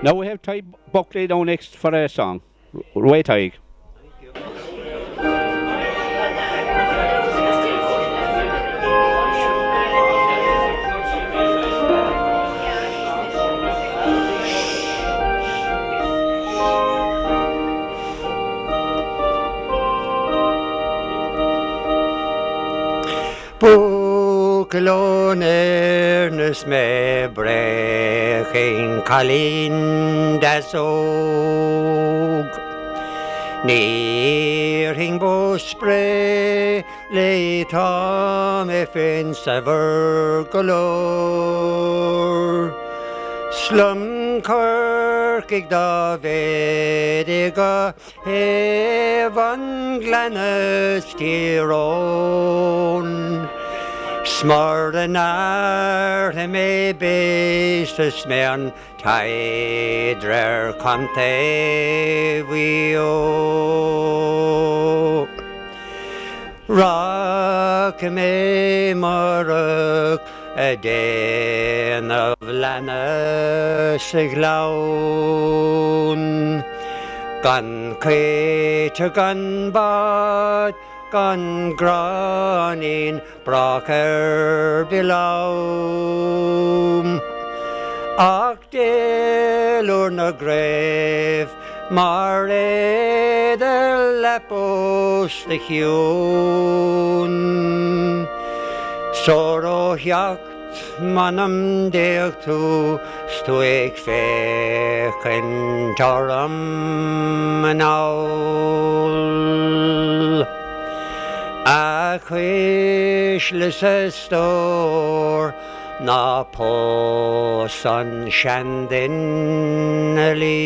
Now we have Ty Buckley down next for a song. Wait, Ty. Caledonia me breaking Calindas og Nearing Bospre Leta me fins galore Slum Kirkig da vediga Hevan Glennis Tyrone Smar den me bestes mern Teidrer kante vi o Rock me maruk a den of lannes glaun Gan Cater gan bad Gan granin braker below Ach delur na grave Mar the lepos the hjón Sorrow hjacht manam deg tu Stuig fechen taram naul Ach wishles a store Na posan shandin ali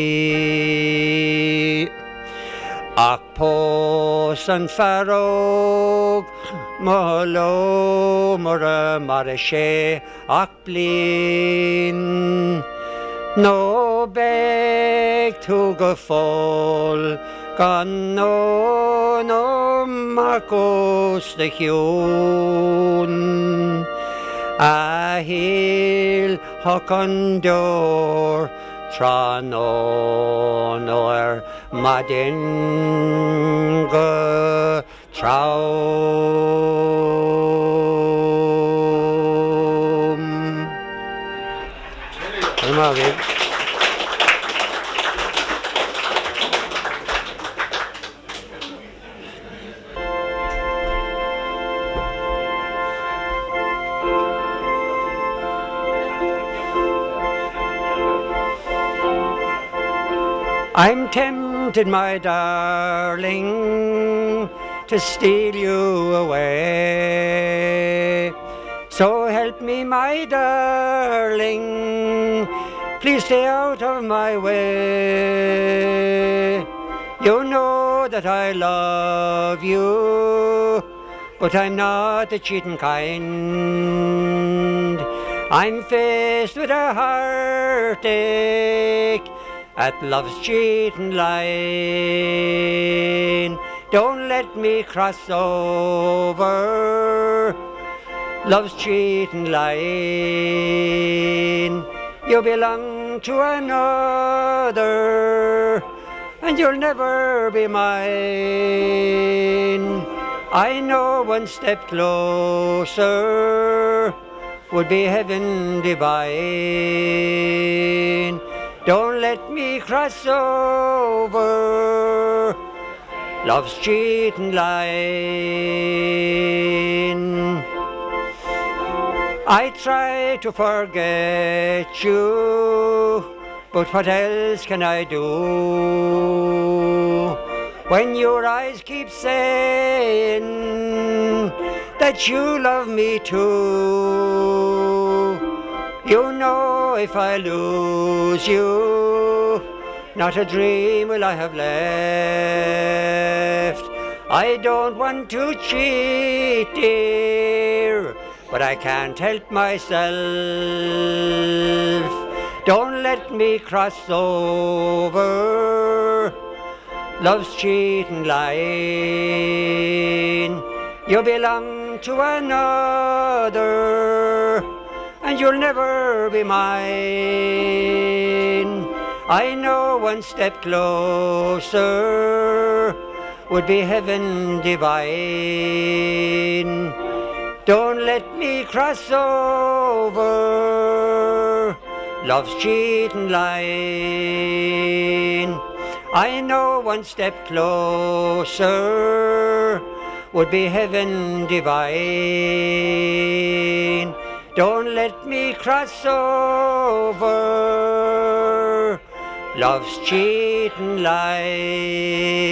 Ach posan farog Mahalo mara marashe Ach blin No beg to go fall Gan no Marcos the hjón A hill Håkon door Tranor madin go traum I'm tempted, my darling, to steal you away. So help me, my darling, please stay out of my way. You know that I love you, but I'm not the cheating kind. I'm faced with a heartache at love's cheating line. Don't let me cross over love's cheating line. You belong to another and you'll never be mine. I know one step closer would be heaven divine. Don't let me cross over love's cheating line. I try to forget you, but what else can I do? When your eyes keep saying that you love me too. You know if I lose you, not a dream will I have left. I don't want to cheat, dear, but I can't help myself. Don't let me cross over love's cheating line. You belong to another and you'll never be mine. I know one step closer would be heaven divine. Don't let me cross over love's cheating line. I know one step closer would be heaven divine. Don't let me cross over love's cheating line.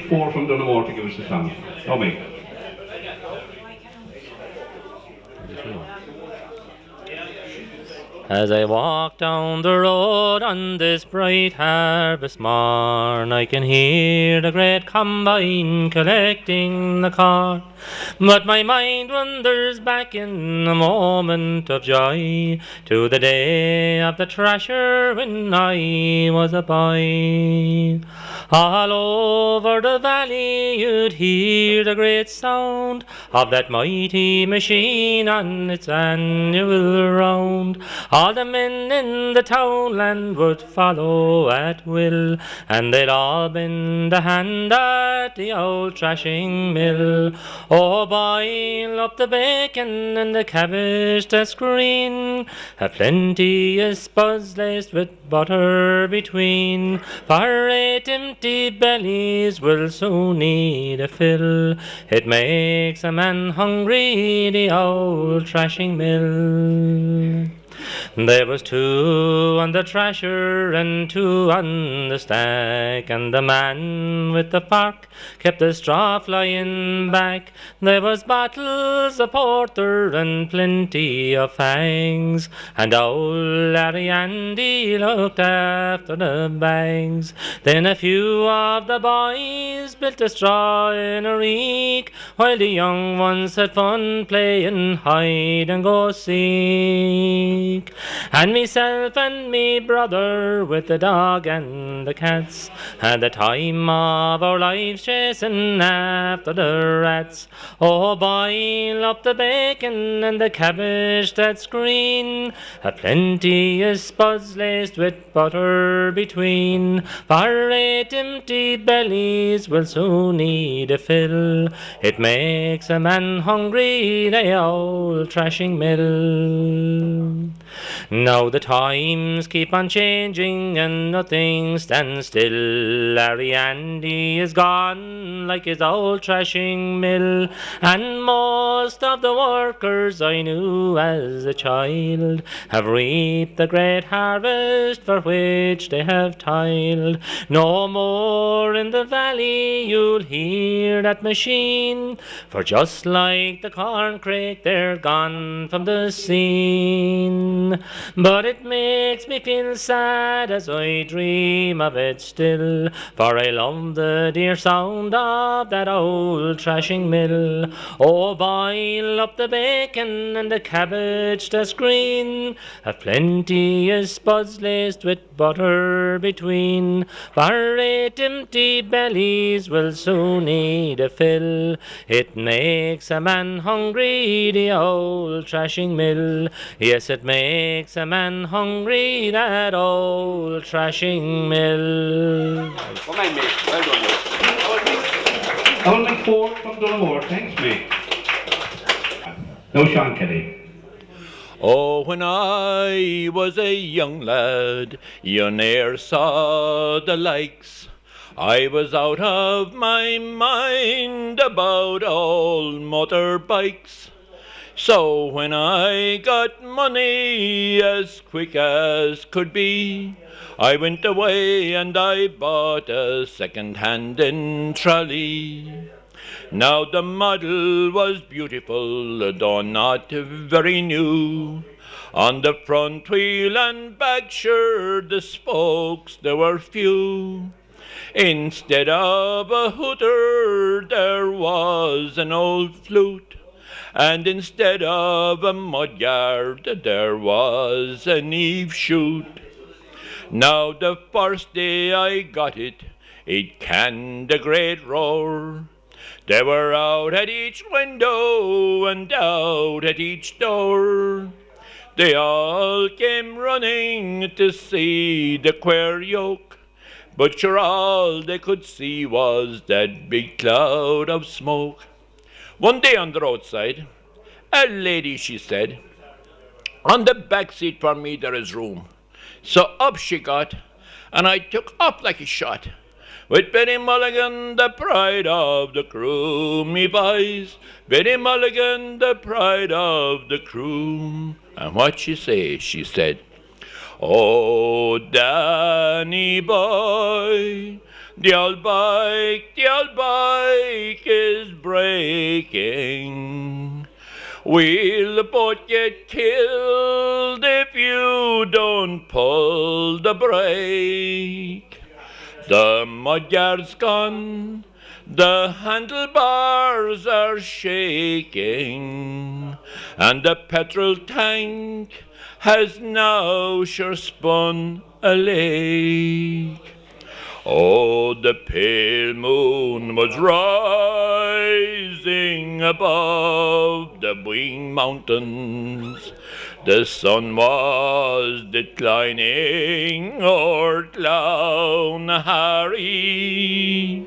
Mike 4 from Dunamore to give us the song. Oh, Mike. As I walk down the road on this bright harvest morn, I can hear the great combine collecting the corn. But my mind wanders back in a moment of joy to the day of the thrasher when I was a boy. All over the valley you'd hear the great sound of that mighty machine on its annual round. All the men in the townland would follow at will, and they'd all bend a hand at the old thrashing mill. Oh, boil up the bacon and the cabbage that's green, a plenteous buzz laced with butter between, for 8 empty bellies will soon need a fill. It makes a man hungry, the old thrashing mill. There was 2 on the thrasher and 2 on the stack, and the man with the fork kept the straw flying back. There was bottles of porter and plenty of fangs, and old Larry Andy looked after the bags. Then a few of the boys built a straw in a reek, while the young ones had fun playing hide and go seek. And myself and me brother with the dog and the cats had the time of our lives chasing after the rats. Oh, boil up the bacon and the cabbage that's green, a plenteous buzz laced with butter between, for 8 empty bellies will soon need a fill. It makes a man hungry, the old thrashing mill. Now the times keep on changing and nothing stands still. Larry Andy is gone like his old thrashing mill, and most of the workers I knew as a child have reaped the great harvest for which they have toiled. No more in the valley you'll hear that machine, for just like the corncrake they're gone from the scene. But it makes me feel sad as I dream of it still, for I love the dear sound of that old thrashing mill. Oh, boil up the bacon and the cabbage that's green, a plenteous buzz laced with butter between, for 8 empty bellies will soon need a fill. It makes a man hungry, the old thrashing mill. Yes, it makes a man hungry, that old thrashing mill. Well done, mate. Well done, mate. Old Mike 4 from Dunamore. Thanks, mate. No Sean Kelly. Oh, when I was a young lad, you ne'er saw the likes. I was out of my mind about all motorbikes. So when I got money as quick as could be, I went away and I bought a second-hand trolley. Now the model was beautiful, though not very new. On the front wheel and back, sure, the spokes there were few. Instead of a hooter, there was an old flute. And instead of a mudguard, there was an eave chute. Now the first day I got it, it canned a great roar. They were out at each window and out at each door. They all came running to see the queer yoke, but sure all they could see was that big cloud of smoke. One day on the roadside, a lady, she said, "On the back seat for me there is room." So up she got, and I took up like a shot, with Betty Mulligan, the pride of the crew, me boys. Betty Mulligan, the pride of the crew. And what she say? She said, "Oh, Danny boy, the old bike is breaking. We'll both get killed if you don't pull the brake. The mudguard's gone, the handlebars are shaking, and the petrol tank has now sure spun a lake. Oh, the pale moon was rising above the Wing Mountains. The sun was declining o'er Clown Harry,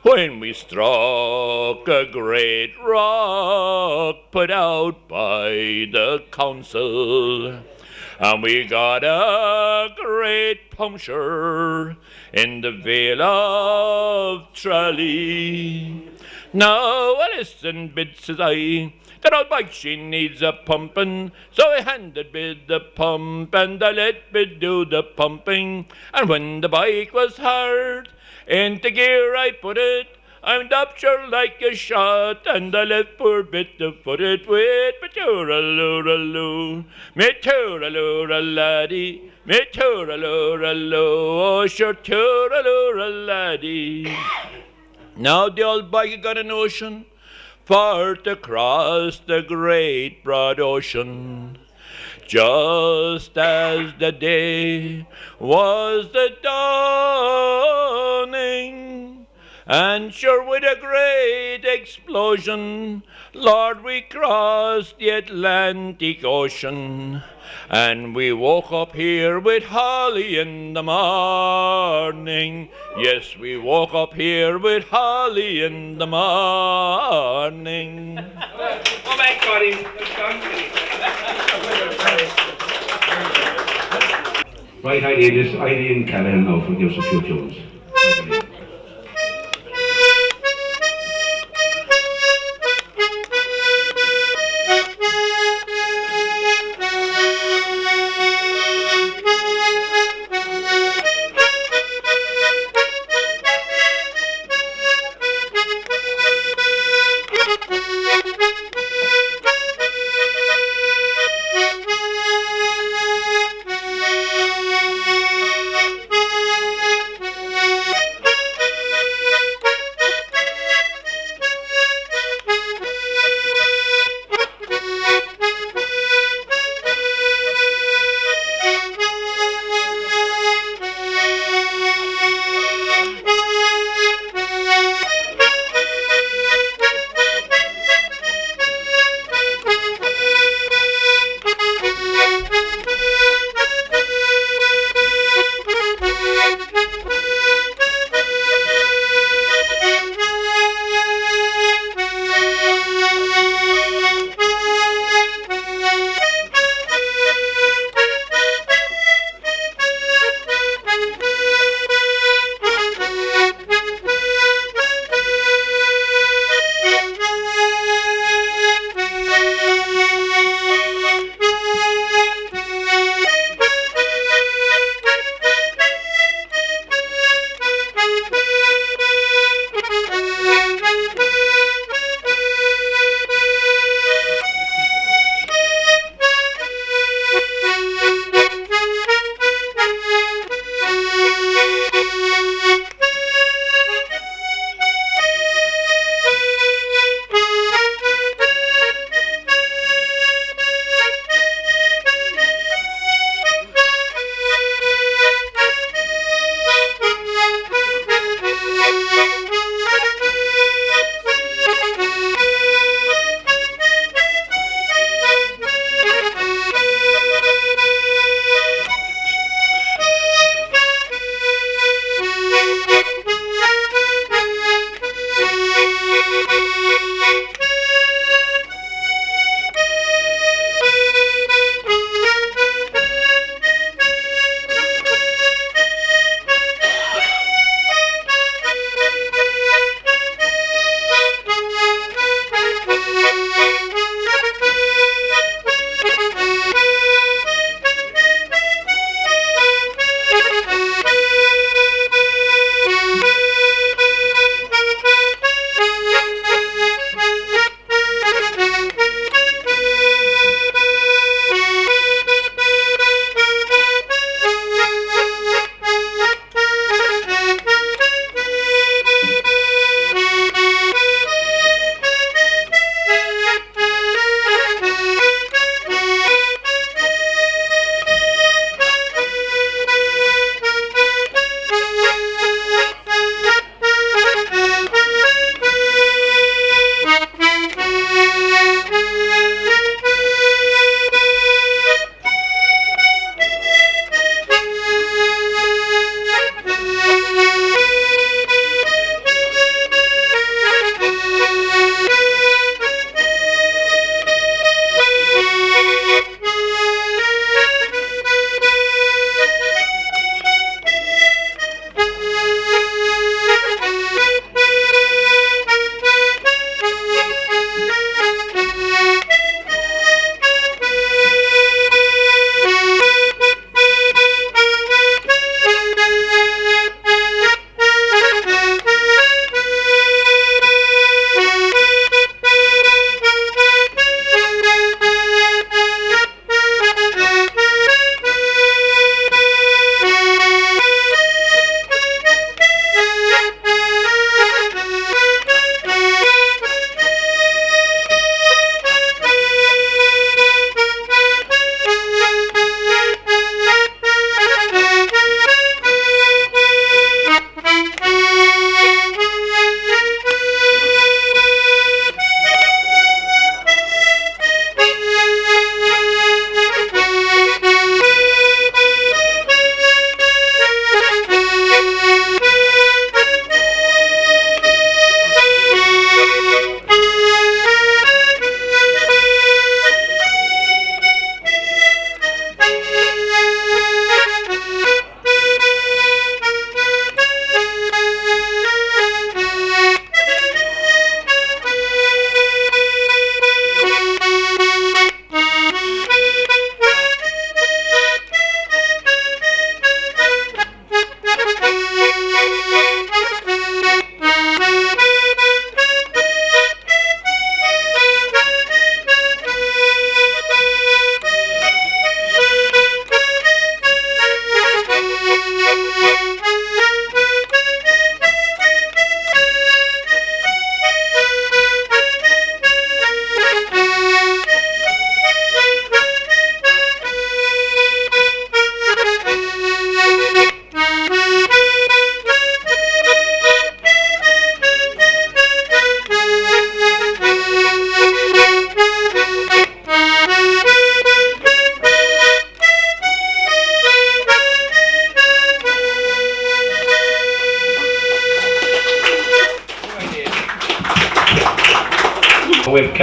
when we struck a great rock put out by the council, and we got a great puncture in the Vale of Tralee. Now listen, bid, says I, that old bike she needs a pumping, so I handed bid the pump, and I let bid do the pumping, and when the bike was hard, into gear I put it, I'm up sure like a shot, and I left poor bit to foot it with me tooraloo, me tooraloo laddie, me tooraloo, oh sure tooraloo laddie. Now the old bike got a notion for to cross the great broad ocean, just as the day was the dawning. And sure with a great explosion, Lord, we crossed the Atlantic Ocean. And we woke up here with holly in the morning. Yes, we woke up here with holly in the morning. Oh my God, he's done. Right, Heidi and Caledonia now for give us a few tunes.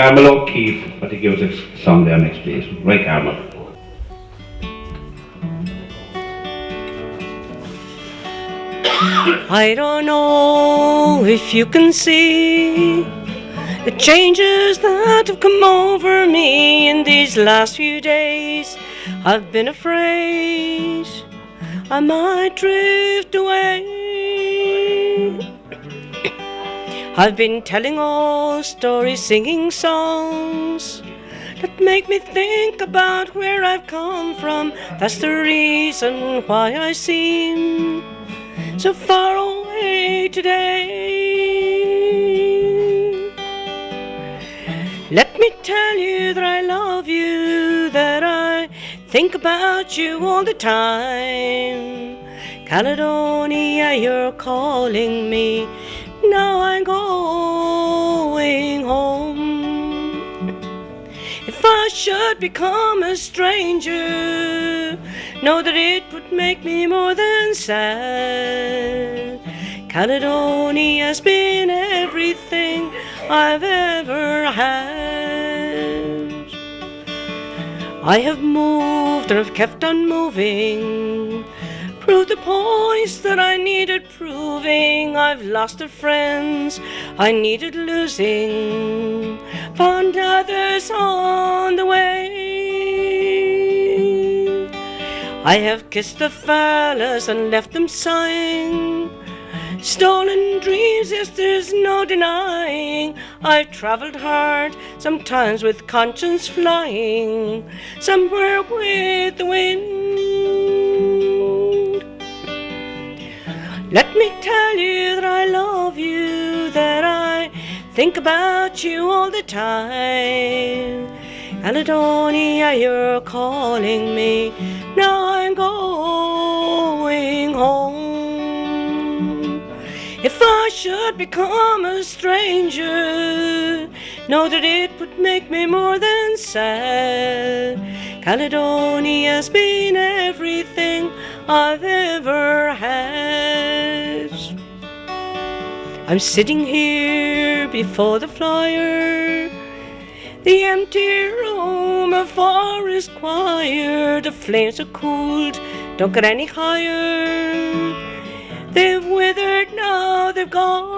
Carmel O'Keefe for the music song there next, please. Right, Carmel. I don't know if you can see the changes that have come over me in these last few days. I've been afraid I might drift away. I've been telling old stories, singing songs that make me think about where I've come from. That's the reason why I seem so far away today. Let me tell you that I love you, that I think about you all the time. Caledonia, you're calling me, now I'm going home. If I should become a stranger, know that it would make me more than sad. Caledonia's been everything I've ever had. I have moved and I've kept on moving, proved the points that I needed proving. I've lost the friends I needed losing, found others on the way. I have kissed the fellas and left them sighing, stolen dreams, yes, there's no denying. I've travelled hard, sometimes with conscience flying, somewhere with the wind. Let me tell you that I love you, that I think about you all the time. Caledonia, you're calling me, now I'm going home. If I should become a stranger, know that it would make me more than sad. Caledonia's been everything I've ever had. I'm sitting here before the flyer, the empty room, a forest choir. The flames are cooled, don't get any higher. They've withered, now they've gone.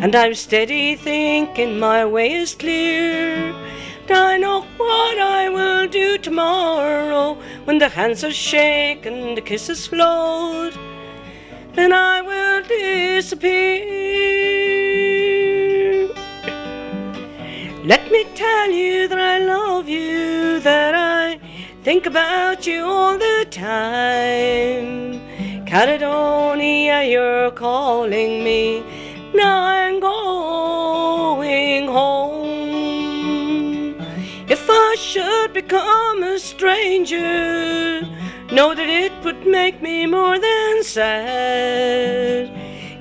And I'm steady thinking my way is clear. I know what I will do tomorrow, when the hands are shaken, the kisses flowed, then I will disappear. Let me tell you that I love you, that I think about you all the time. Caledonia, you're calling me, now I'm going home. If I should become a stranger, know that it would make me more than sad.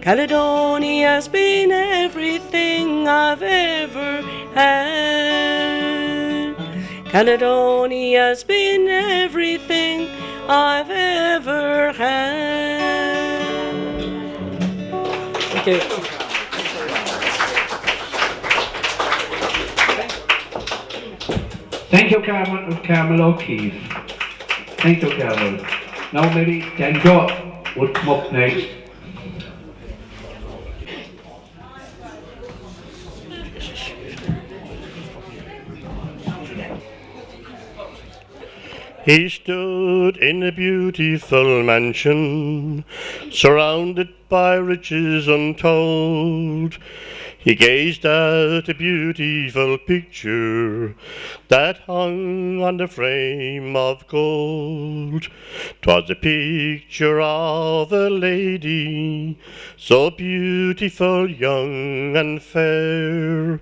Caledonia's been everything I've ever had. Caledonia's been everything I've ever had. Thank you. Thank you, Carmel O'Keefe. Thank you, Carmel. Now maybe Django would come up next. He stood in a beautiful mansion, surrounded by riches untold. He gazed at a beautiful picture that hung on the frame of gold. 'Twas a picture of a lady, so beautiful, young and fair.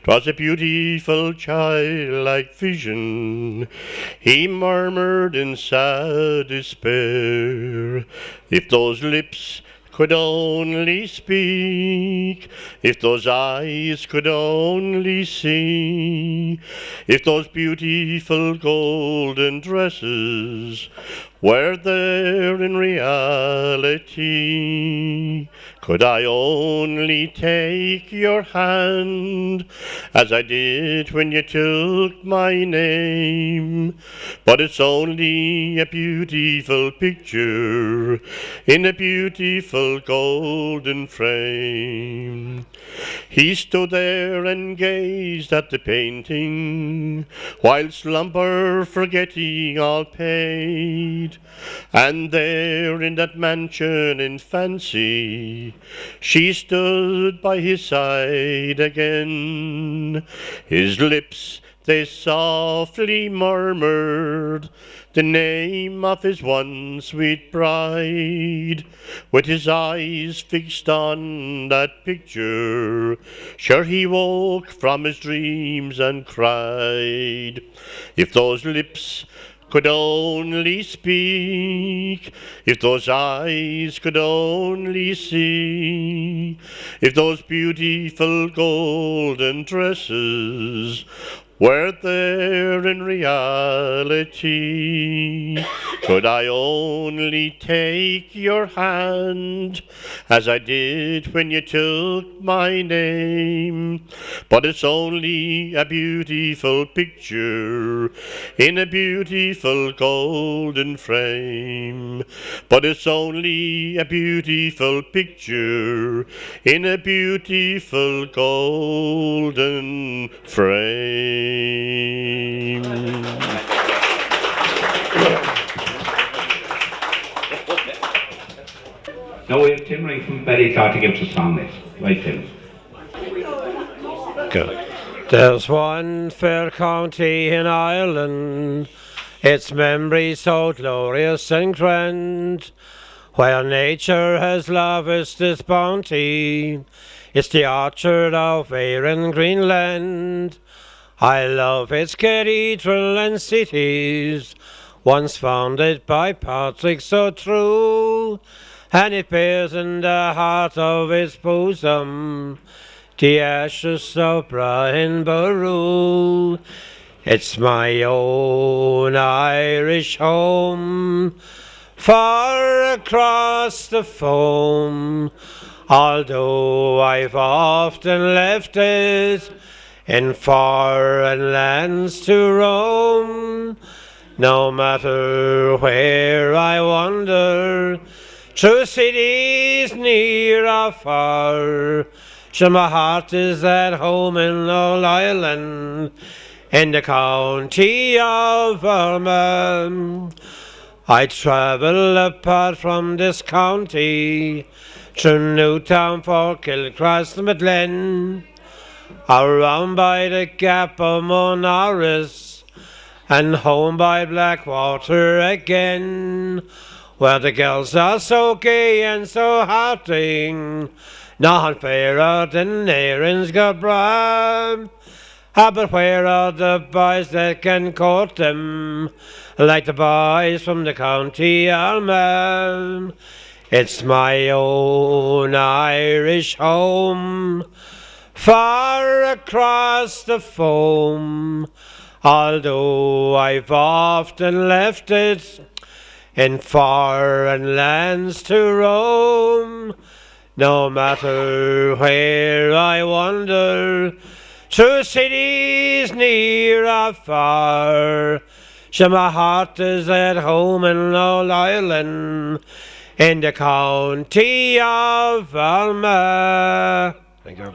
'Twas a beautiful childlike vision, he murmured in sad despair. If those lips could only speak, if those eyes could only see, if those beautiful golden dresses were there in reality. Could I only take your hand as I did when you took my name? But it's only a beautiful picture in a beautiful golden frame. He stood there and gazed at the painting, while slumber forgetting all paid. And there in that mansion in fancy, she stood by his side again. His lips, they softly murmured the name of his one sweet bride. With his eyes fixed on that picture, sure he woke from his dreams and cried. If those lips could only speak, if those eyes could only see, if those beautiful golden dresses were there in reality. Could I only take your hand as I did when you took my name? But it's only a beautiful picture in a beautiful golden frame. But it's only a beautiful picture in a beautiful golden frame. Now we have Tim Ring from Betty Carr to give us a song next. Right, Tim. Good. There's one fair county in Ireland, its memory so glorious and grand, where nature has lavished its bounty. It's the orchard of Éireann Greenland. I love its cathedral and cities, once founded by Patrick so true, and it bears in the heart of its bosom the ashes of Brian Boru. It's my own Irish home, far across the foam, although I've often left it in foreign lands to roam. No matter where I wander, through cities near or far, sure my heart is at home in Old Ireland, in the county of Armagh. I travel apart from this county, through Newtown for Kilcross-Medlen, around by the Gap of Monaris, and home by Blackwater again, where the girls are so gay and so hearty, none fairer than Éireann's Gabra. But where are the boys that can court them, like the boys from the county Armagh? It's my own Irish home, far across the foam, although I've often left it in foreign lands to roam. No matter where I wander, through cities near or far, sure my heart is at home in Old Ireland, in the county of Armagh. Thank you.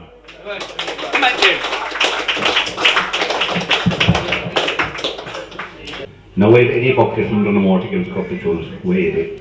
Now we have Eddie Buckley from Dunamore to give us a couple of tunes. Way Eddie.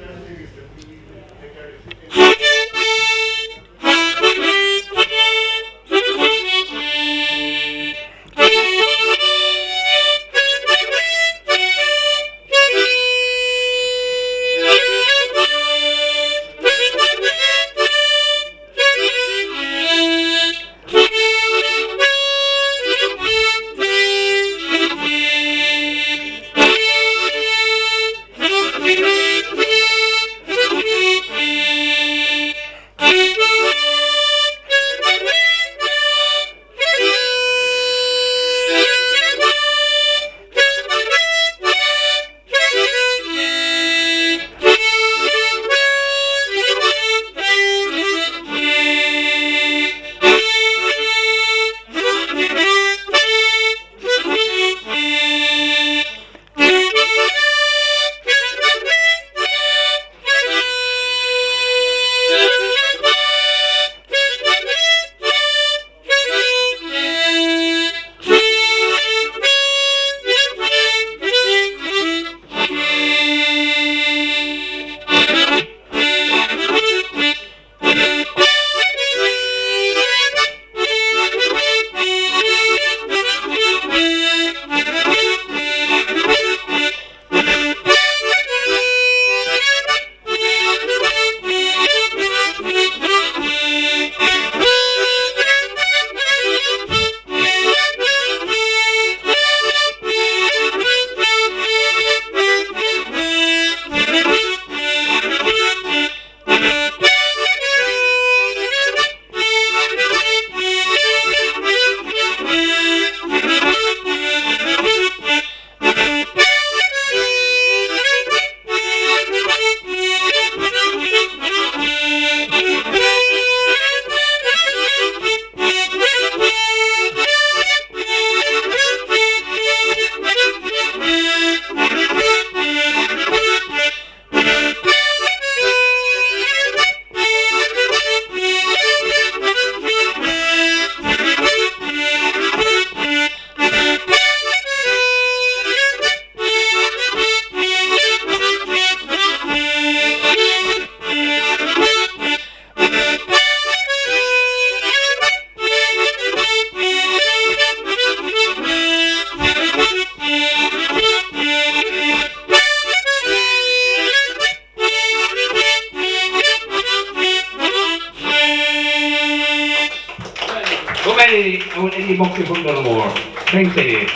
Now Eddie Buckley from Donmore. Thanks, Eddie.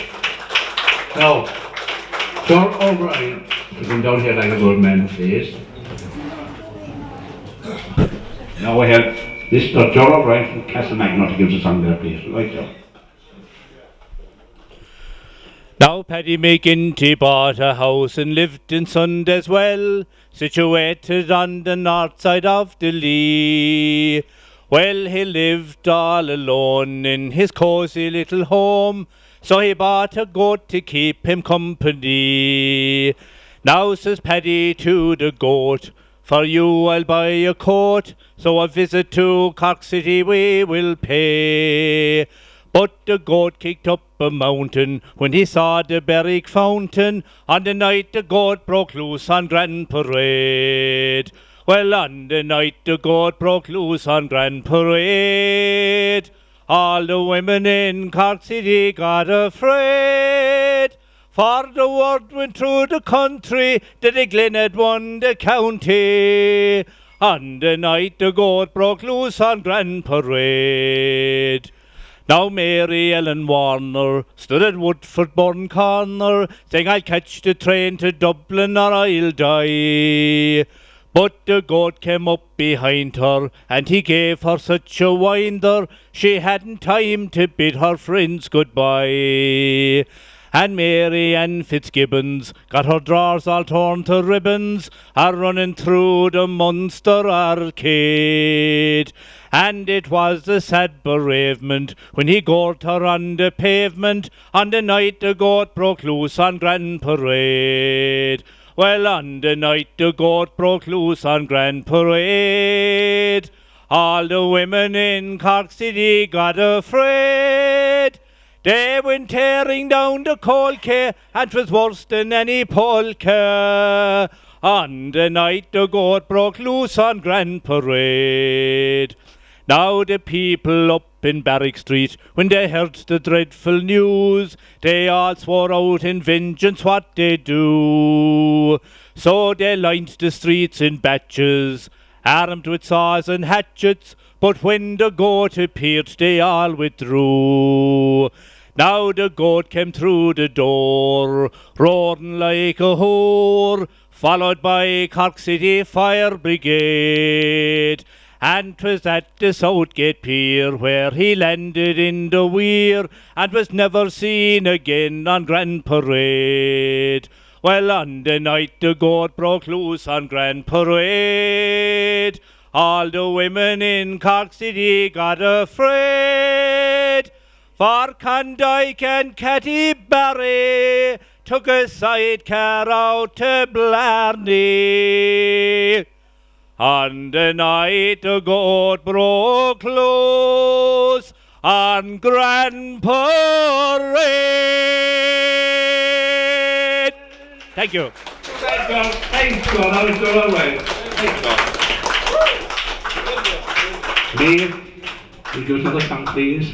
Now, John O'Brien to come down here like a good man, please. Now we have this John O'Brien from Castlemagno to give us a song there, please. Right, John. Now Paddy McGinty bought a house and lived in Sunday's Well, situated on the north side of the Lee. Well, he lived all alone in his cosy little home, so he bought a goat to keep him company. Now says Paddy to the goat, for you I'll buy a coat, so a visit to Cork City we will pay. But the goat kicked up a mountain when he saw the Berwick fountain. On the night the goat broke loose on Grand Parade. Well, on the night the goat broke loose on Grand Parade, all the women in Cork City got afraid. For the word went through the country that the Glen had won the county. On the night the goat broke loose on Grand Parade. Now Mary Ellen Warner stood at Woodford-Burn Corner, saying I'll catch the train to Dublin or I'll die. But the goat came up behind her, and he gave her such a winder, she hadn't time to bid her friends goodbye. And Mary Ann Fitzgibbons got her drawers all torn to ribbons, running through the Munster Arcade. And it was a sad bereavement when he gored her on the pavement on the night the goat broke loose on Grand Parade. Well, on the night the goat broke loose on Grand Parade, all the women in Cork City got afraid. They went tearing down the coal quay, and 'twas worse than any polka. On the night the goat broke loose on Grand Parade. Now the people up in Barrack Street, when they heard the dreadful news, they all swore out in vengeance what they do. So they lined the streets in batches, armed with saws and hatchets, but when the goat appeared they all withdrew. Now the goat came through the door, roaring like a whore, followed by Cork City Fire Brigade. And 'twas at the Southgate Pier where he landed in the weir, and was never seen again on Grand Parade. Well, on the night the goat broke loose on Grand Parade, all the women in Cork City got afraid. For Condyke and Catty Barry took a sidecar out to Blarney. On the night the goat broke loose on Grand Parade. Thank you. Thanks, God. Thanks, God. That was all right. Thanks, God. Liam, will you do another song, please?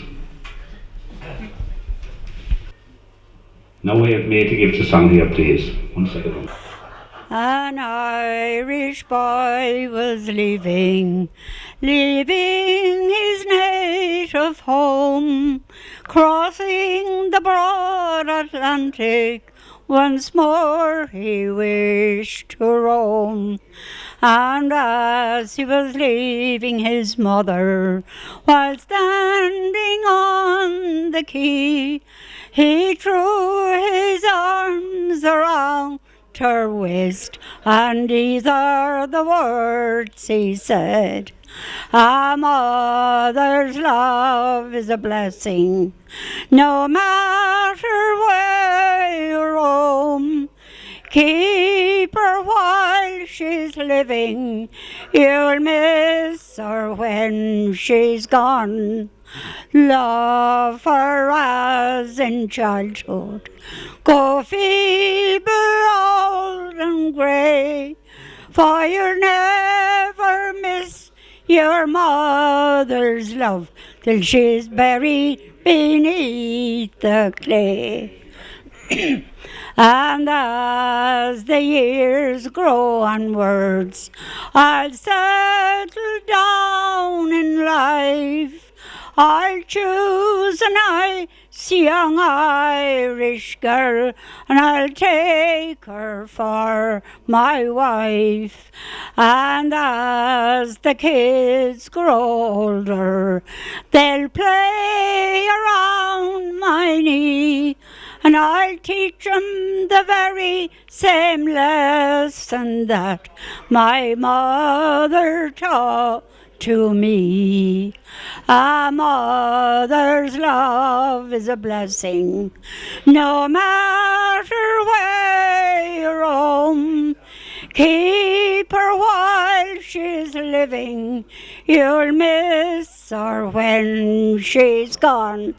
Now we have May to give us a song here, please. 1 second. An Irish boy was leaving his native home, crossing the broad Atlantic, once more he wished to roam. And as he was leaving his mother, while standing on the quay, he threw his arms around her waist, and these are the words he said: a mother's love is a blessing, no matter where you roam. Keep her while she's living, you'll miss her when she's gone. Love her as in childhood, go feeble, old and grey, for you'll never miss your mother's love till she's buried beneath the clay. And as the years grow onwards, I'll settle down in life. I'll choose a nice young Irish girl, and I'll take her for my wife. And as the kids grow older, they'll play around my knee, and I'll teach 'em the very same lesson that my mother taught to me. A mother's love is a blessing, no matter where you roam. Keep her while she's living, you'll miss her when she's gone.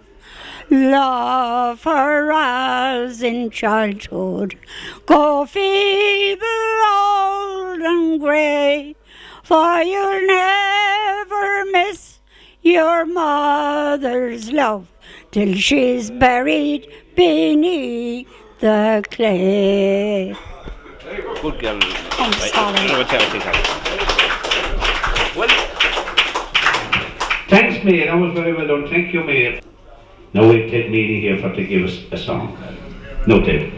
Love her as in childhood, go feeble, old and grey, for you'll never miss your mother's love till she's buried beneath the clay. Good girl. Thanks, darling. Thanks, mate. That was very well done. Thank you, mate. Now we'll take Meany here for to give us a song. Noted.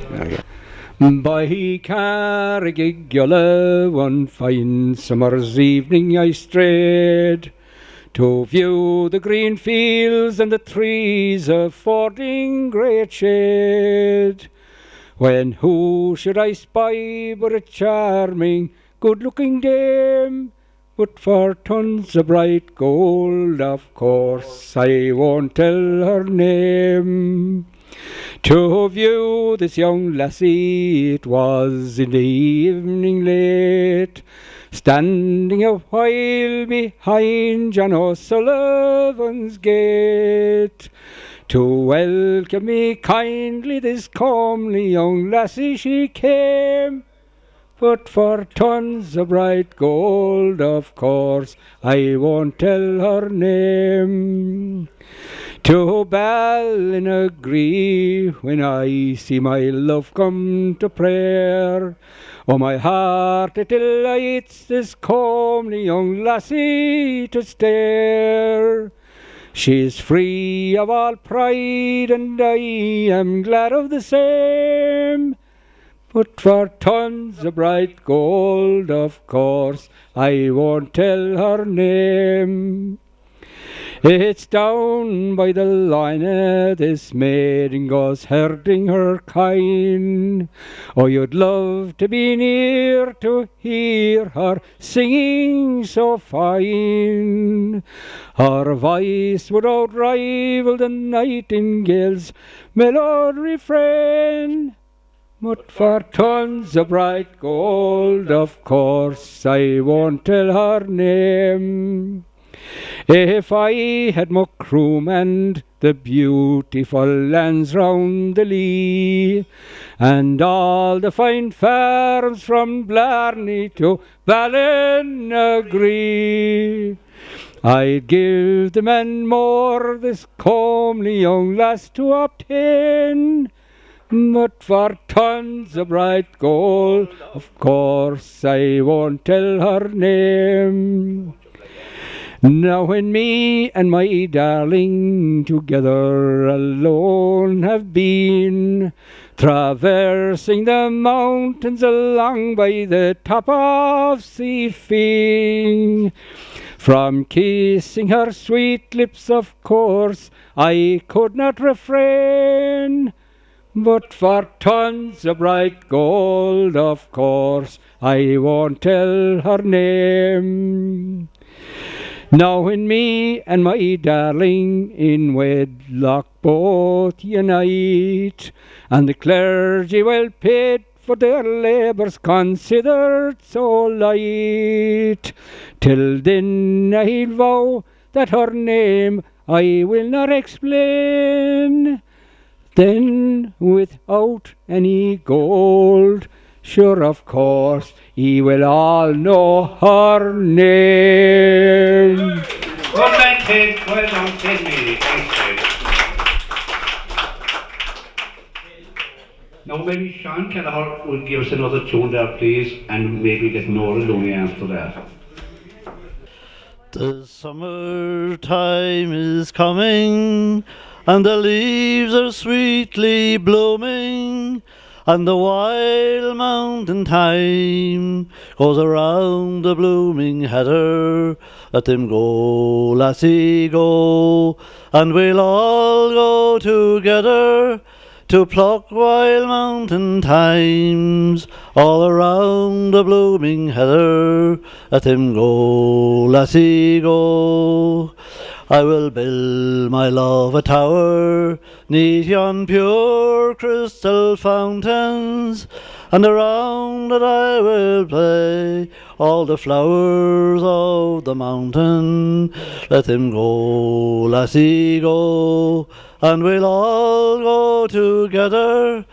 By Carrigagulla one fine summer's evening I strayed to view the green fields and the trees affording great shade, when who should I spy but a charming, good-looking dame, but for tons of bright gold, of course I won't tell her name. To view this young lassie it was in the evening late, standing a while behind John O'Sullivan's gate. To welcome me kindly this comely young lassie she came, but for tons of bright gold, of course, I won't tell her name. To Ballinagry, when I see my love come to prayer, oh, my heart it delights this comely young lassie to stare. She's free of all pride, and I am glad of the same, but for tons of bright gold, of course, I won't tell her name. It's down by the line this maiden goes herding her kine. Oh, you'd love to be near to hear her singing so fine. Her voice would outrival the nightingale's melodic refrain, but for tons of bright gold, of course, I won't tell her name. If I had Muckroom and the beautiful lands round the Lee, and all the fine farms from Blarney to Ballinagry, I'd give them and more this comely young lass to obtain, but for tons of bright gold, of course I won't tell her name. Now when me and my darling together alone have been, traversing the mountains along by the top of Seafing, from kissing her sweet lips, of course, I could not refrain, but for tons of bright gold, of course, I won't tell her name. Now when me and my darling in wedlock both unite, and the clergy well paid for their labours considered so light, till then I'll vow that her name I will not explain. Then without any gold, sure of course ye will all know her name. Well done, Ted. Well done, Ted Meany. Thanks, Ted. Now maybe Sean Kelleher will give us another tune there, please, and maybe get Nora Looney after that. The summertime is coming, and the leaves are sweetly blooming, and the wild mountain thyme goes around the blooming heather. Let them go, lassie, go, and we'll all go together to pluck wild mountain thymes all around the blooming heather. Let them go, lassie, go. I will build my love a tower 'neath yon pure crystal fountains, and around it I will play all the flowers of the mountain. Let them go, lassie, go, and we'll all go together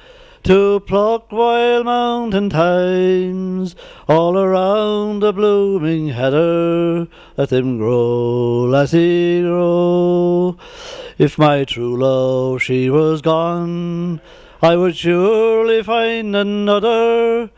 to pluck wild mountain thymes all around the blooming heather. Let them grow, lassie, grow. If my true love she was gone, I would surely find another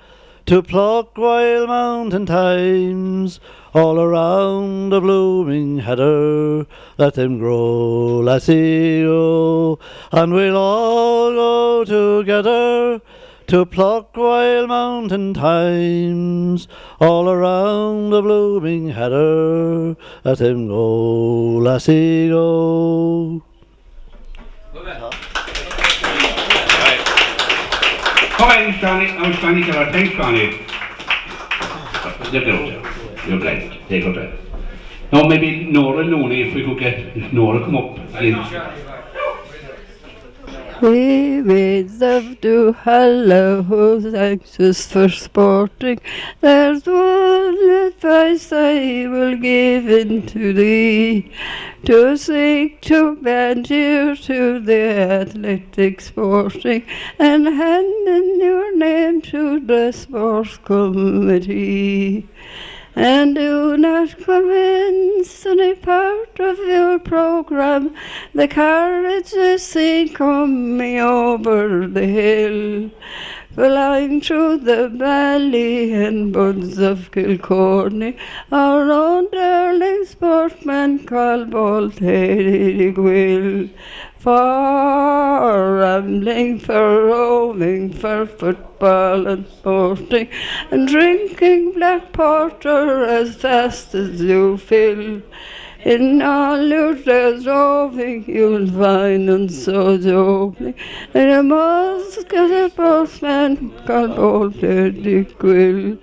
to pluck wild mountain thymes all around the blooming heather. Let them grow, lassie, grow, and we'll all go together to pluck wild mountain thymes all around the blooming heather. Let them go, lassie, go. Come on, Sonny. Oh, Sonny, thanks, Sonny. You're blessed. Take a breath. Now, maybe Nora and Noni, if we could get Nora come up. We made them do hello, who's anxious for sporting. There's one advice I will give unto thee, to seek to bend you to the athletic sporting, and hand in your name to the sports committee. And do not commence any part of your program the carriage is seen coming over the hill, flying through the valley and buds of Kilcorny, our own darling sportsman called Baltady for rambling, for roaming, for football and sporting, and drinking black porter as fast as you fill. In all your days roving, you'll find and so jolly, and a muscular postman called Baltady Quill.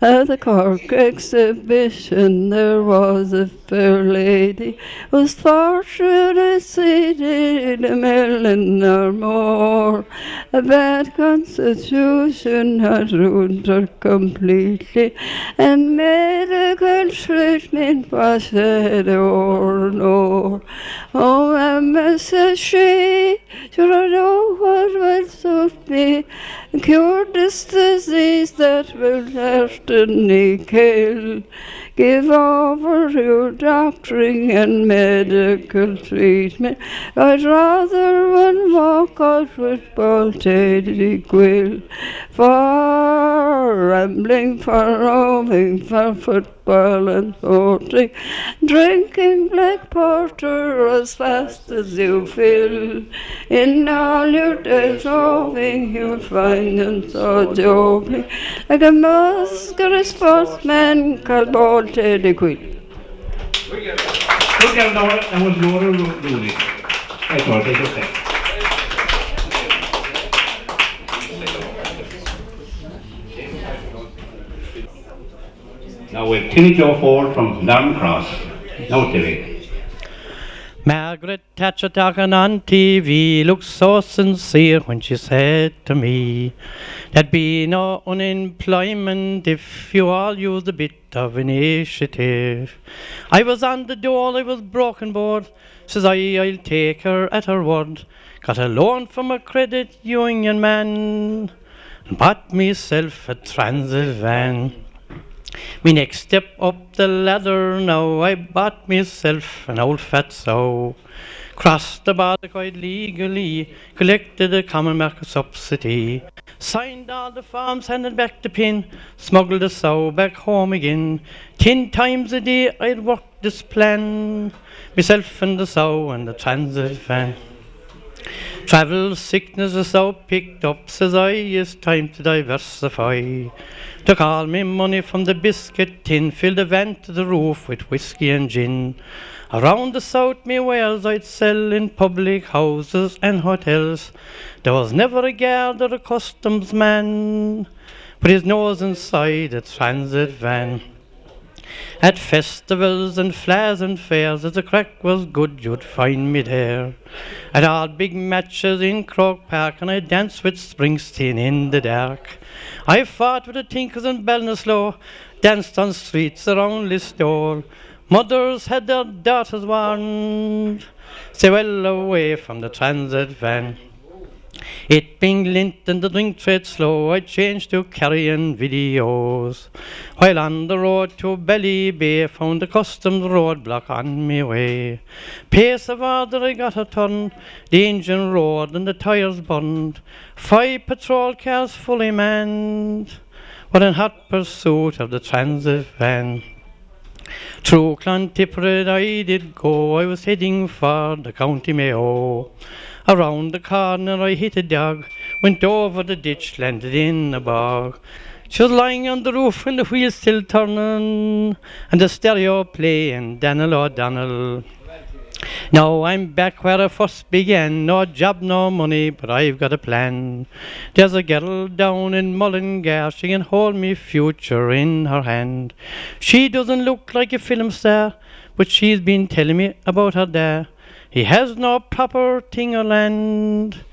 At the Cork exhibition there was a fair lady whose fortune exceeded a million or more. A bad constitution had ruined her completely, and medical treatment was shed o'er and o'er. Oh, Emma, says she, should I know what will suit me, and cure this disease that will certainly kill. Give over your doctoring and medical treatment. I'd rather one walk out with Baltady Quill, for rambling, for roaming, for football and sporting, drinking black porter as fast as you fill. In all your days roving, you'll find and so jovial, like a muscular sportsman called Baltady Quill. Look at Nora, that was Nora Rooney. That's all, take a step. Now we have Tilly Joe Ford from Narn Cross. Now Tilly. Margaret Thatcher talking on TV looked so sincere when she said to me, there'd be no unemployment if you all used a bit of initiative. I was on the door, I was broken board, says I'll take her at her word. Got a loan from a credit union man and bought myself a transit van. Me next step up the ladder now, I bought myself an old fat sow. Crossed the border quite legally, collected a common market subsidy. Signed all the forms, handed back the pin, smuggled the sow back home again. 10 times a day I'd work this plan, myself and the sow and the transit van. Travel sickness is so picked up, says I, it's time to diversify. Took all me money from the biscuit tin, filled the van to the roof with whiskey and gin. Around the south me wares I'd sell in public houses and hotels. There was never a guard or a customs man, put his nose inside a transit van. At festivals and flairs and fairs, as the crack was good, you'd find me there. At all big matches in Croke Park, and I danced with Springsteen in the dark. I fought with the Tinkers and Ballinasloe, danced on streets around Listowel. Mothers had their daughters warned, stay well away from the transit van. It being lint and the drink trade slow, I changed to carrying videos. While on the road to Belly Bay, found a customs roadblock on me way. Pace of order I got a turn, the engine roared and the tires burned. 5 patrol cars fully manned, were in hot pursuit of the transit van. Through Clontiperid I did go, I was heading for the County Mayo. Around the corner I hit a dog, went over the ditch, landed in a bog. She was lying on the roof and the wheels still turning, and the stereo playing Daniel O'Donnell. Now I'm back where I first began, no job, no money, but I've got a plan. There's a girl down in Mullingar, she can hold me future in her hand. She doesn't look like a film star, but she's been telling me about her dad. He has no proper thing or land,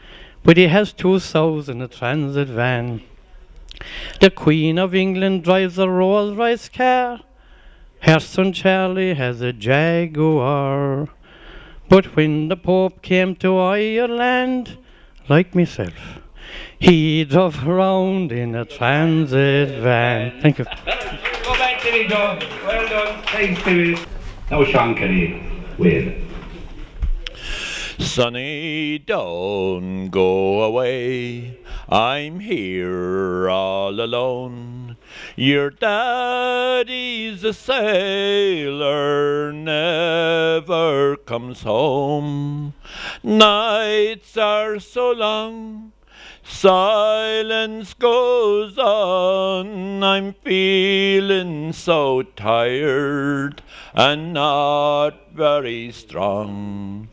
but he has 2 sows in a transit van. The Queen of England drives a Rolls Royce car, her son Charlie has a Jaguar. But when the Pope came to Ireland, like myself, he drove around in a transit van. Thank you. Go back, Timmy, go. Well done. Thanks, Timmy. Now Sean Kelly with Sonny, don't go away, I'm here all alone. Your daddy's a sailor, never comes home. Nights are so long, silence goes on. I'm feeling so tired and not very strong.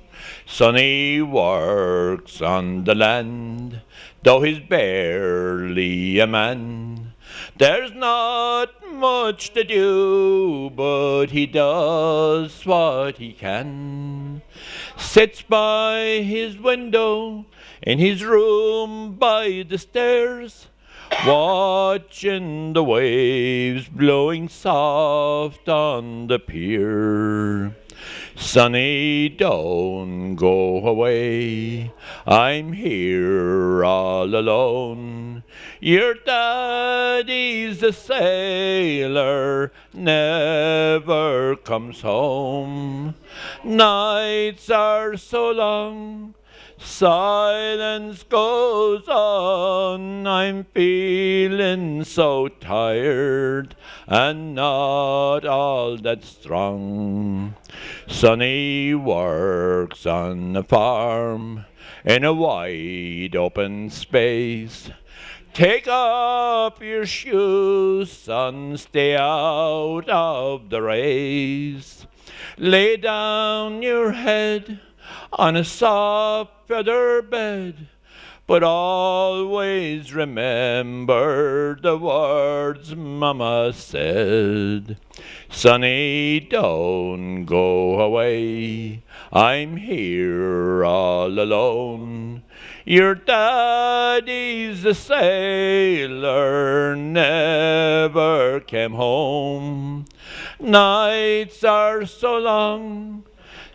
Sonny works on the land, though he's barely a man. There's not much to do, but he does what he can. Sits by his window in his room by the stairs, watching the waves blowing soft on the pier. Sonny, don't go away, I'm here all alone. Your daddy's a sailor, never comes home. Nights are so long, silence goes on. I'm feeling so tired and not all that strong. Sonny works on a farm in a wide open space. Take off your shoes, son, stay out of the race. Lay down your head on a soft feather bed, but always remember the words Mama said. Sonny, don't go away, I'm here all alone. Your daddy's a sailor, never came home. Nights are so long,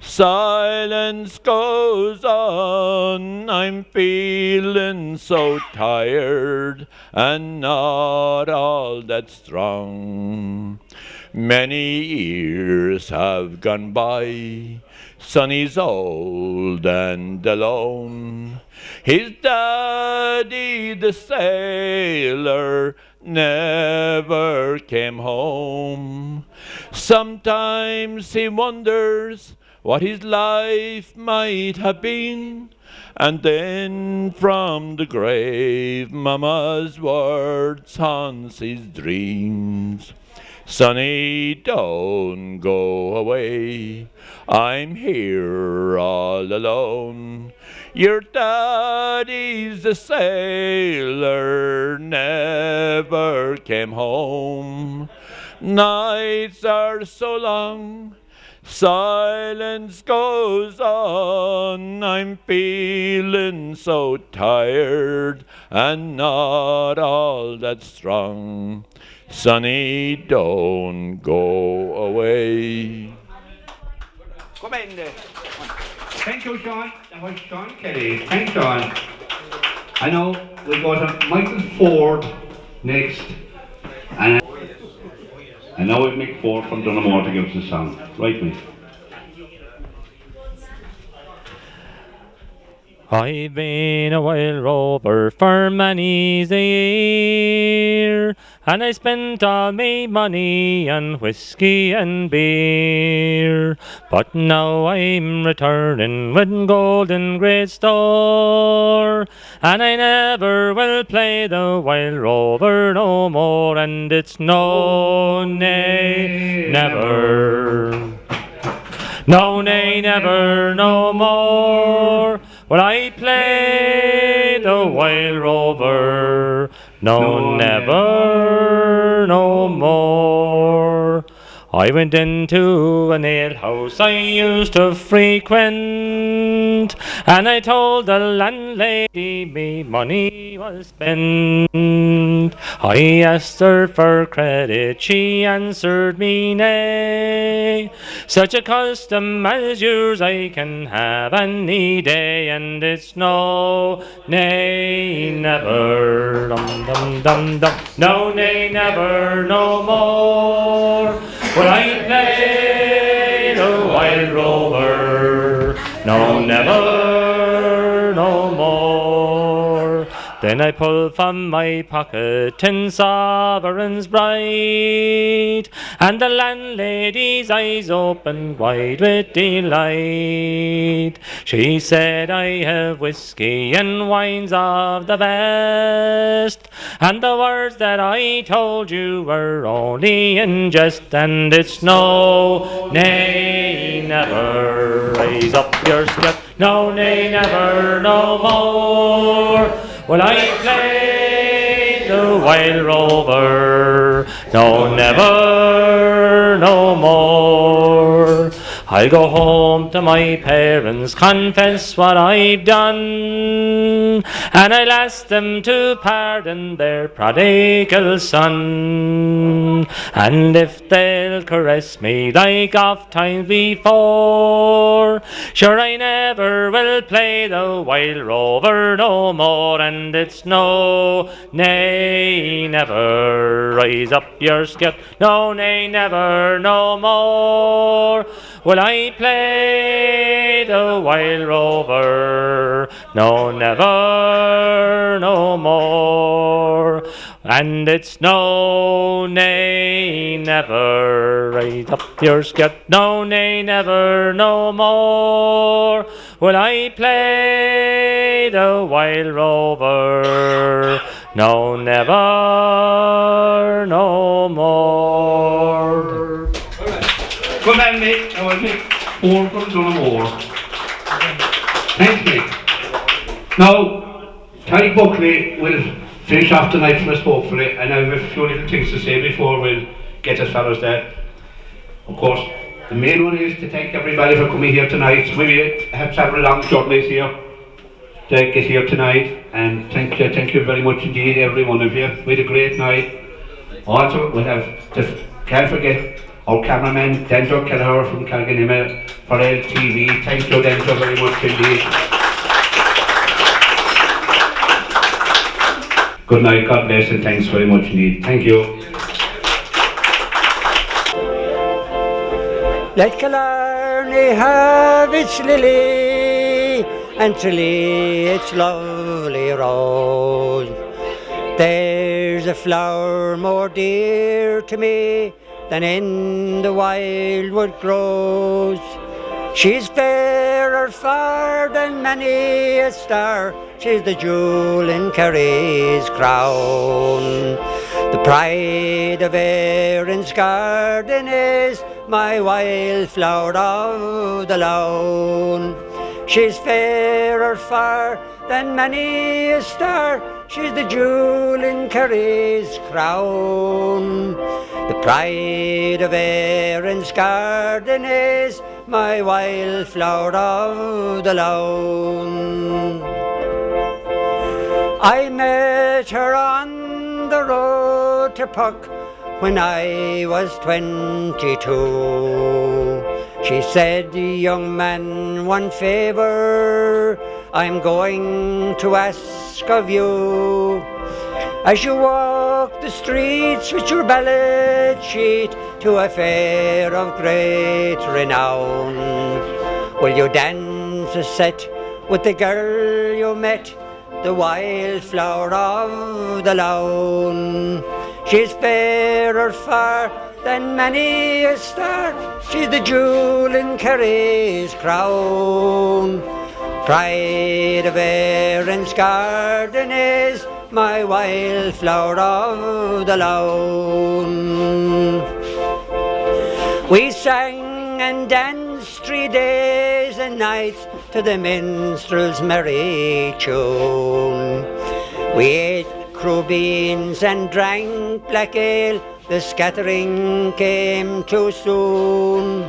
Silence goes on, I'm feeling so tired and not all that strong. Many years have gone by, Sonny's old and alone. His daddy, the sailor, never came home. Sometimes he wonders what his life might have been, and then from the grave Mama's words haunts his dreams. Sonny, don't go away, I'm here all alone. Your daddy's a sailor, never came home. Nights are so long, silence goes on, I'm feeling so tired and not all that strong. Sonny, don't go away. Thank you, Sean. That was Sean Kelly. Thanks, Sean. I know we go to Michael Ford next. And I know we've Mick Ford from Dunamore to give us a song. Right, Mick? I've been a wild rover for many's a year, and I spent all my money on whiskey and beer. But now I'm returning with gold and great store, and I never will play the wild rover no more, and it's no, nay, never. No, nay, never, no more will I play the wild rover. No, never, no more. I went into an alehouse I used to frequent, and I told the landlady me money was spent. I asked her for credit, she answered me nay. Such a custom as yours I can have any day, and it's no, nay, never. Dum dum dum dum. No, nay, never, no more will I play the wild rover. No, never, no more. Then I pulled from my pocket 10 sovereigns bright, and the landlady's eyes opened wide with delight. She said, I have whiskey and wines of the best, and the words that I told you were only in jest, and it's no, nay, never. Raise up your step. No, nay, never, no more will I play the wild rover. No, never, no more. I'll go home to my parents, confess what I've done, and I'll ask them to pardon their prodigal son. And if they'll caress me like oft times before, sure I never will play the wild rover no more, and it's no, nay, never. Rise up your skip. No, nay, never, no more will I play the wild rover. No, never, no more. And it's no, nay, never. Rise up your skip. No, nay, never, no more will I play the wild rover. No, never, no more. Good man, Mick. That was Mick Ford from Dunamore. Thanks, Mick. Now, Ty Buckley will finish off tonight for us, hopefully, and I have a few little things to say before we'll get as far as that. Of course, the main one is to thank everybody for coming here tonight. So we have travelled long journeys here to get here tonight, and thank you very much indeed, every one of you. We had a great night. Also, we have, can't forget Our cameraman, Denzo Kelleher from Caledonia for LTV. Thank you, Denzo, very much indeed. Good night, God bless, and thanks very much indeed. Thank you. Let Killarney have its lily, and Tralee its lovely rose. There's a flower more dear to me than in the wildwood grows. She's fairer far than many a star, she's the jewel in Kerry's crown. The pride of Erin's garden is my wildflower of the lawn. She's fairer far than many a star, she's the jewel in Kerry's crown. The pride of Erin's garden is my wildflower of the lawn. I met her on the road to Puck when I was 22. She said, young man, one favour I'm going to ask of you. As you walk the streets with your ballad sheet to a fair of great renown, will you dance a set with the girl you met, the wildflower of the lawn? She's fairer far than many a star, she's the jewel in Kerry's crown. Pride of Erin's garden is my wildflower of the lawn. We sang and danced 3 days and nights to the minstrel's merry tune. We ate crew beans and drank black ale, the scattering came too soon.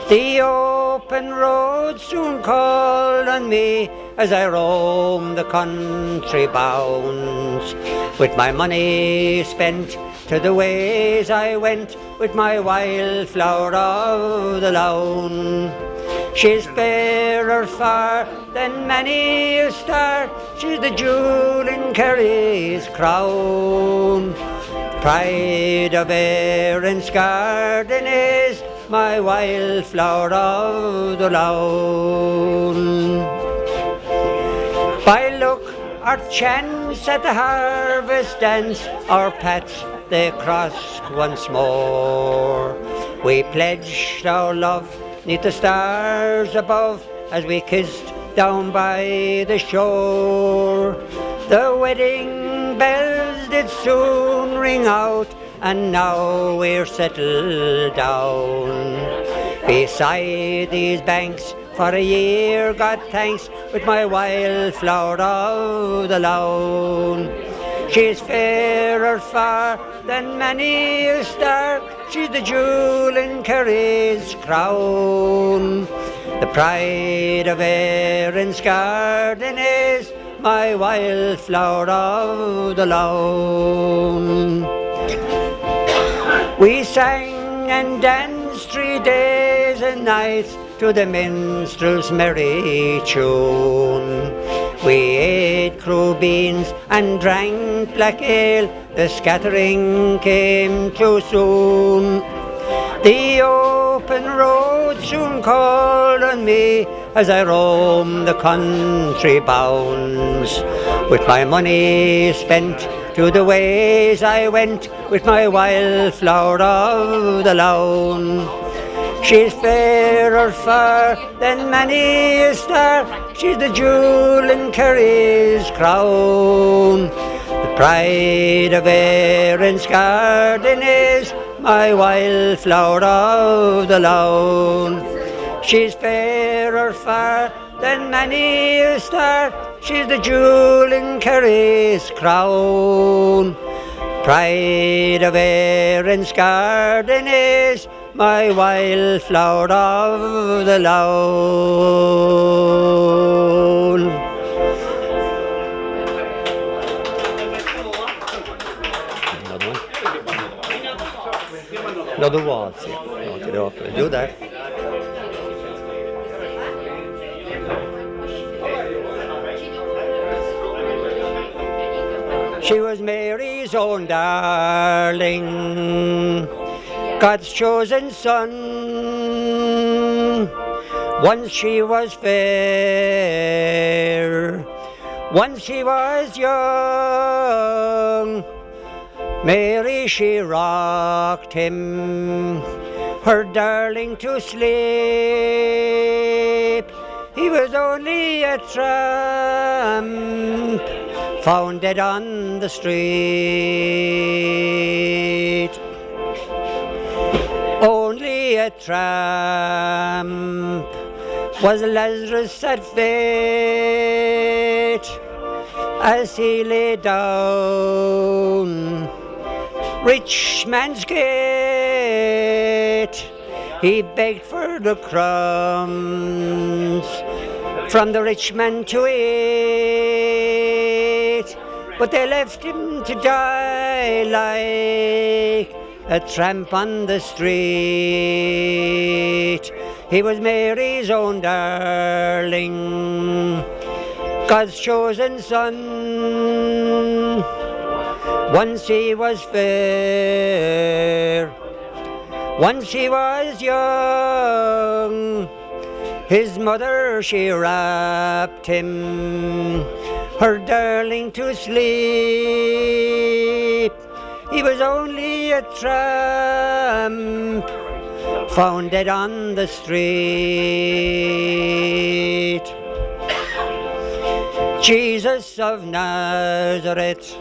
The open road soon called on me as I roamed the country bounds. With my money spent to the ways I went, with my wildflower of the lawn. She's fairer far than many a star, she's the jewel in Kerry's crown. Pride of Erin's garden is my wildflower of the lawn. By luck or chance at the harvest dance, our paths they crossed once more. We pledged our love 'neath the stars above as we kissed down by the shore. The wedding bells did soon ring out, and now we're settled down beside these banks for a year, God thanks, with my wildflower of the lawn. She's fairer far than many a star, she's the jewel in Kerry's crown. The pride of Erin's garden is my wildflower of the lawn. We sang and danced 3 days and nights to the minstrel's merry tune. We ate crew beans and drank black ale, the scattering came too soon. The open road soon called on me as I roamed the country bounds. With my money spent to the ways I went, with my wildflower of the lawn. She's fairer far than many a star, she's the jewel in Kerry's crown. The pride of Erin's garden is my wildflower of the lawn. She's fairer far than many a star, she's the jewel in Kerry's crown. Pride of Erin's garden is my wildflower of the lawn. Another one? No, the waltz, yeah. Okay, do that. She was Mary's own darling, God's chosen son. Once she was fair, once she was young. Mary, she rocked him, her darling, to sleep. He was only a tramp, found dead on the street. Only a tramp was Lazarus at fate, as he lay down rich man's gate. He begged for the crumbs from the rich man to eat, but they left him to die like a tramp on the street. He was Mary's own darling, God's chosen son. Once he was fair, once he was young. His mother, she wrapped him, her darling, to sleep. He was only a tramp, found dead on the street. Jesus of Nazareth,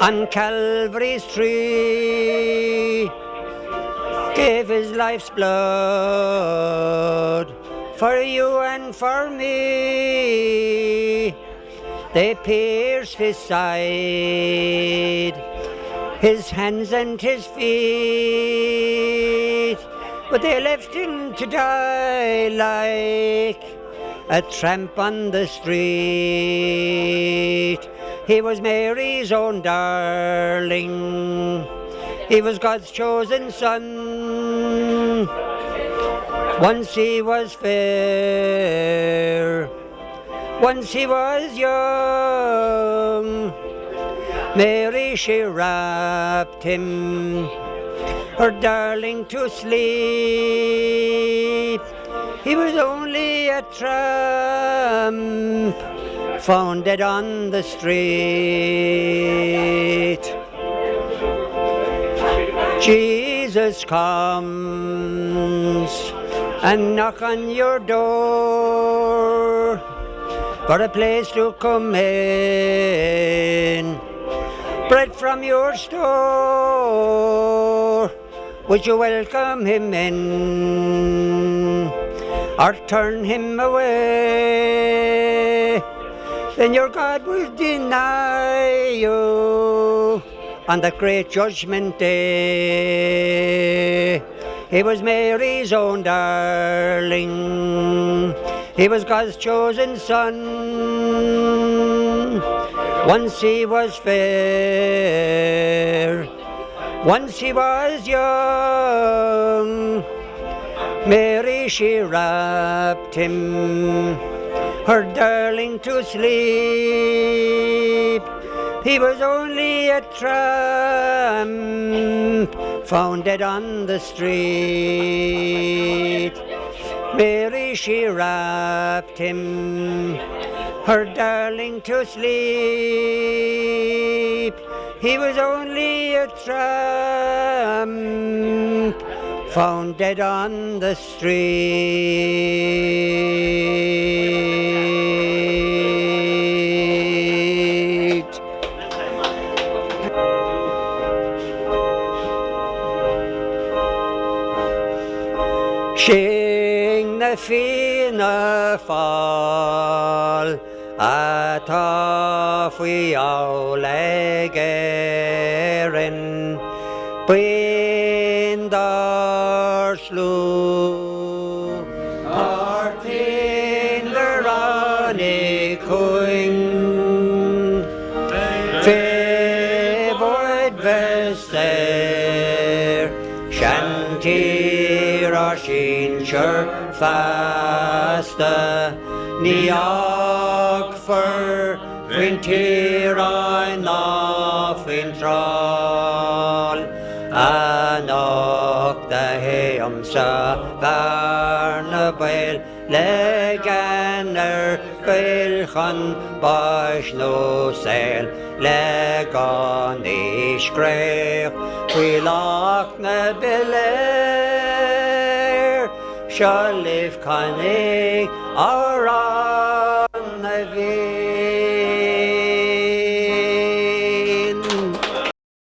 on Calvary's tree, gave his life's blood for you and for me. They pierced his side, his hands and his feet, but they left him to die like a tramp on the street. He was Mary's own darling, he was God's chosen son. Once he was fair, once he was young. Mary, she wrapped him, her darling, to sleep. He was only a tramp, found dead on the street. Jesus comes and knock on your door for a place to come in, bread from your store. Would you welcome him in or turn him away? Then your God will deny you on the great judgment day. He was Mary's own darling, he was God's chosen son. Once he was fair, once he was young. Mary, she wrapped him, her darling, to sleep. He was only a tramp, found dead on the street. Mary, she wrapped him, her darling, to sleep. He was only a tramp, found dead on the street. Sing the Fianna Fáil, atá faoi ála gearan, Bindar slú, Artin Verani Queen, Fe void Vester, gur fasta ní ag for fin tírain ná fin trál anach da héam sa bharna bail le gannar bailchan bais nó sail le gan isgrech Quilach na bilir Shalif canig aran na vi